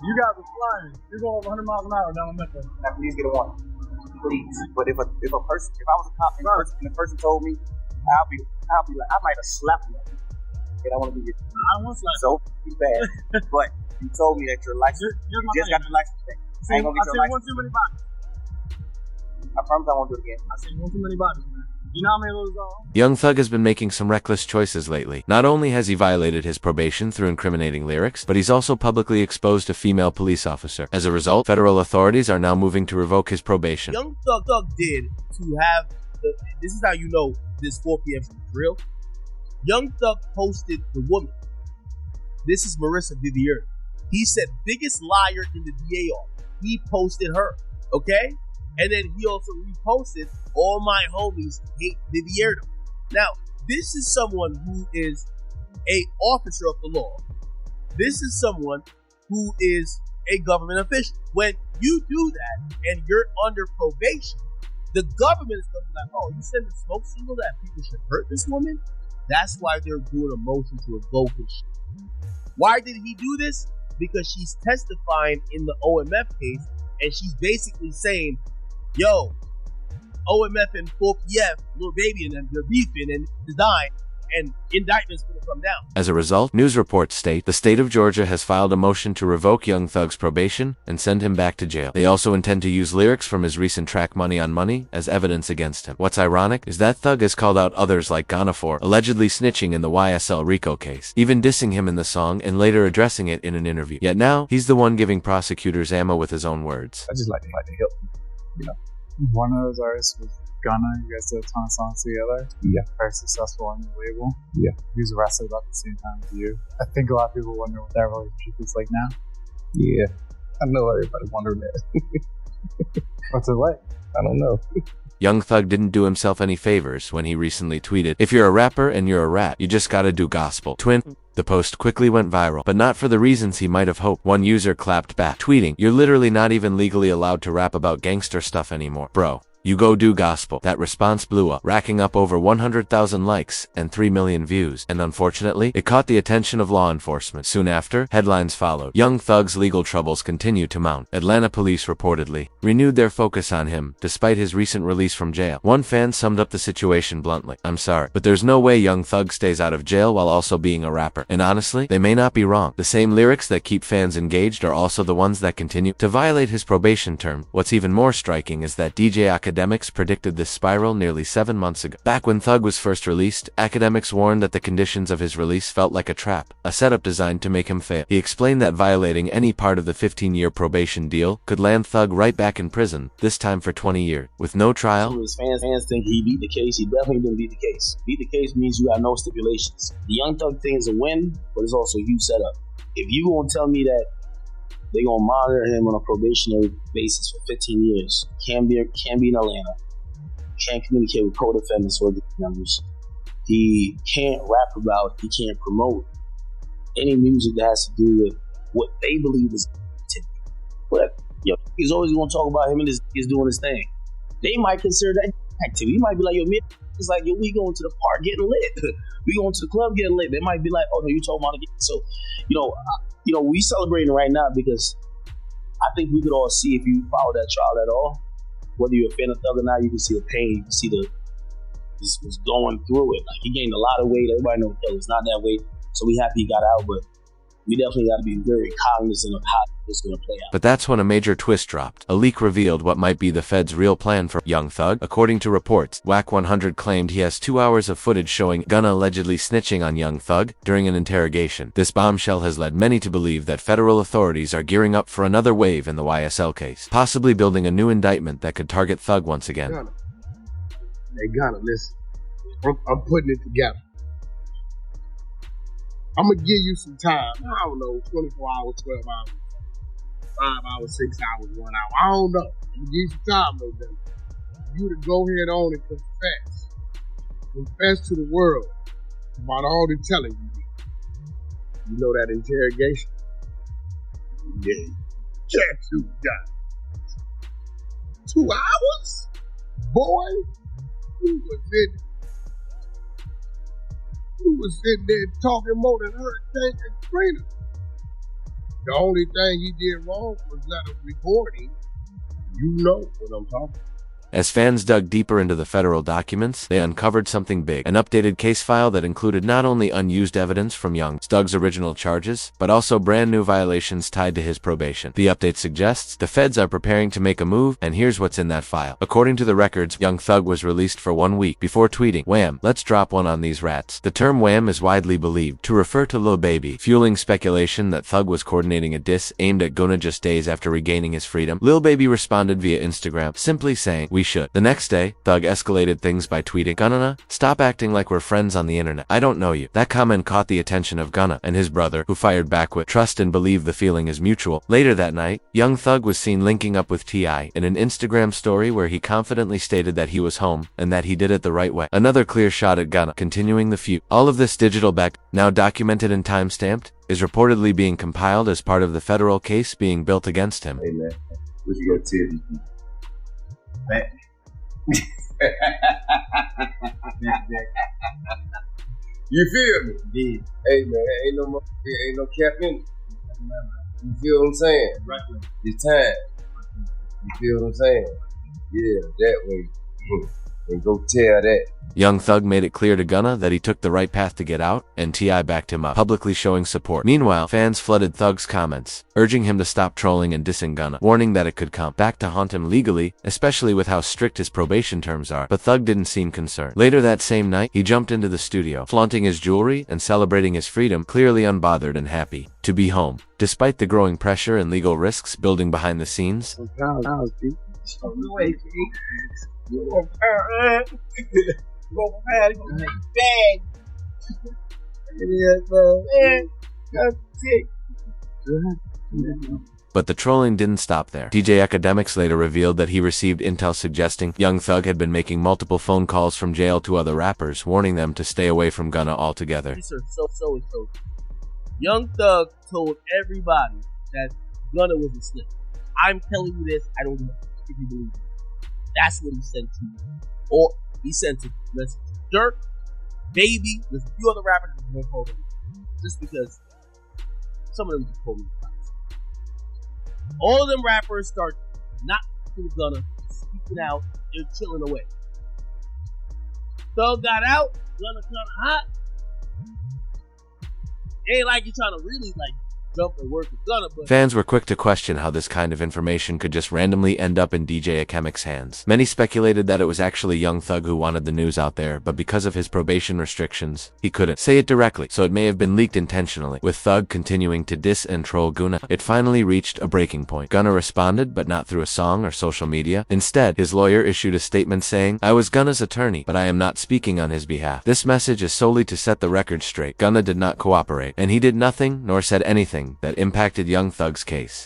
You guys are flying. You're going over 100 miles an hour down the metro. Now, please get a warning. Please. But if I was a cop and the person told me, I'll be like, I might have slapped you. And I want to be your. I don't want to slap so bad. But you told me that your license. You just got your license back. I ain't gonna get your license. One too many bodies. I promise I won't do it again. I seen one too many bodies, man. You know how many of those are? Young Thug has been making some reckless choices lately. Not only has he violated his probation through incriminating lyrics, but he's also publicly exposed a female police officer. As a result, federal authorities are now moving to revoke his probation. Young Thug did to have this is how you know this 4 p.m. is real. Young Thug posted the woman. This is Marissa Vivier. He said biggest liar in the DA office. He posted her. Okay? And then he also reposted, all my homies hate Vivierdo. Now, this is someone who is a officer of the law. This is someone who is a government official. When you do that and you're under probation, the government is going to be like, oh, you send a smoke signal that people should hurt this woman? That's why they're doing a motion to revoke his shit. Why did he do this? Because she's testifying in the OMF case, and she's basically saying, yo, OMF and 4PF, little baby, and them, they're beefing and they're dying, and indictment's gonna come down. As a result, news reports state the state of Georgia has filed a motion to revoke Young Thug's probation and send him back to jail. They also intend to use lyrics from his recent track Money on Money as evidence against him. What's ironic is that Thug has called out others like Ghana for allegedly snitching in the YSL Rico case, even dissing him in the song and later addressing it in an interview. Yet now, he's the one giving prosecutors ammo with his own words. I just like to help, you know. One of those artists was Ghana. You guys did a ton of songs together. Yeah. Very successful on the label. Yeah. He was arrested about the same time as you. I think a lot of people wonder what that relationship is like now. Yeah. I know everybody wondering that. What's it like? I don't know. Young Thug didn't do himself any favors when he recently tweeted, "If you're a rapper and you're a rat, you just gotta do gospel." Twin. The post quickly went viral, but not for the reasons he might have hoped. One user clapped back, tweeting, "You're literally not even legally allowed to rap about gangster stuff anymore. Bro, you go do gospel." That response blew up, racking up over 100,000 likes and 3 million views, and unfortunately, it caught the attention of law enforcement. Soon after, headlines followed. Young Thug's legal troubles continue to mount. Atlanta police reportedly renewed their focus on him, despite his recent release from jail. One fan summed up the situation bluntly, "I'm sorry, but there's no way Young Thug stays out of jail while also being a rapper." And honestly, they may not be wrong. The same lyrics that keep fans engaged are also the ones that continue to violate his probation term. What's even more striking is that DJ Academics predicted this spiral nearly 7 months ago. Back when Thug was first released, Academics warned that the conditions of his release felt like a trap, a setup designed to make him fail. He explained that violating any part of the 15-year probation deal could land Thug right back in prison, this time for 20 years, with no trial. So his fans think he beat the case. He definitely didn't beat the case. Beat the case means you got no stipulations. The Young Thug thing is a win, but it's also a huge setup. If you gonna tell me that they're gonna monitor him on a probationary basis for 15 years, can't be in Atlanta, can't communicate with co-defendants or members, he can't rap about, he can't promote any music that has to do with what they believe is activity. But he's always gonna talk about him and he's doing his thing. They might consider that activity. You might be like, it's like, we going to the park getting lit. We going to the club getting lit. They might be like, oh no, you talking about it. So, we celebrating right now because I think we could all see, if you follow that trial at all, whether you're a fan of Thug or not, you can see the pain. You can see he was going through it. Like, he gained a lot of weight. Everybody knows Thug is not that weight. So we happy he got out, but we definitely got to be very cognizant of how it's going to play out. But that's when a major twist dropped. A leak revealed what might be the Fed's real plan for Young Thug. According to reports, WAC 100 claimed he has 2 hours of footage showing Gunna allegedly snitching on Young Thug during an interrogation. This bombshell has led many to believe that federal authorities are gearing up for another wave in the YSL case, possibly building a new indictment that could target Thug once again. Gunna, listen. I'm putting it together. I'm going to give you some time. I don't know, 24 hours, 12 hours, 5 hours, 6 hours, 1 hour. I don't know. I'm going to give you some time, though, baby. You to go ahead on and confess. Confess to the world about all the telling you did. You know that interrogation? Yeah. Can't you guys? 2 hours? Boy, you was sitting there talking more than Hurricane Katrina. The only thing he did wrong was let him record him. You know what I'm talking about. As fans dug deeper into the federal documents, they uncovered something big, an updated case file that included not only unused evidence from Young Thug's original charges, but also brand new violations tied to his probation. The update suggests the feds are preparing to make a move, and here's what's in that file. According to the records, Young Thug was released for 1 week before tweeting, "Wham, let's drop one on these rats." The term wham is widely believed to refer to Lil Baby, fueling speculation that Thug was coordinating a diss aimed at Gunna just days after regaining his freedom. Lil Baby responded via Instagram, simply saying, "We should." The next day, Thug escalated things by tweeting, "Gunna, stop acting like we're friends on the internet. I don't know you." That comment caught the attention of Gunna and his brother, who fired back with, "Trust and believe the feeling is mutual." Later that night, Young Thug was seen linking up with T.I. in an Instagram story where he confidently stated that he was home and that he did it the right way. Another clear shot at Gunna, continuing the feud. All of this digital back, now documented and time-stamped, is reportedly being compiled as part of the federal case being built against him. Hey man, what you got to tell these people? Man. You feel me? Yeah. Hey man, ain't no cap in it. You feel what I'm saying? Right. It's time. You feel what I'm saying? Yeah, that way. And go tell that. Young Thug made it clear to Gunna that he took the right path to get out, and T.I. backed him up, publicly showing support. Meanwhile, fans flooded Thug's comments, urging him to stop trolling and dissing Gunna, warning that it could come back to haunt him legally, especially with how strict his probation terms are. But Thug didn't seem concerned. Later that same night, he jumped into the studio, flaunting his jewelry and celebrating his freedom, clearly unbothered and happy to be home. Despite the growing pressure and legal risks building behind the scenes, but the trolling didn't stop there. DJ Academics later revealed that he received intel suggesting Young Thug had been making multiple phone calls from jail to other rappers, warning them to stay away from Gunna altogether. So. Young Thug told everybody that Gunna was a snitch. I'm telling you this, I don't know if you believe it. That's what he sent to you. Or he sent to Dirk, Baby, there's a few other rappers that won't hold him. Just because some of them just told me. All of them rappers start not speaking to Gunna, speaking out, they're chilling away. Thug got out, Gunna kinda hot. Ain't like you trying to really jump and work with Gunna, but fans were quick to question how this kind of information could just randomly end up in DJ Akemic's hands. Many speculated that it was actually Young Thug who wanted the news out there, but because of his probation restrictions, he couldn't say it directly, so it may have been leaked intentionally. With Thug continuing to diss and troll Gunna, it finally reached a breaking point. Gunna responded, but not through a song or social media. Instead, his lawyer issued a statement saying, "I was Gunna's attorney, but I am not speaking on his behalf. This message is solely to set the record straight. Gunna did not cooperate, and he did nothing nor said anything that impacted Young Thug's case."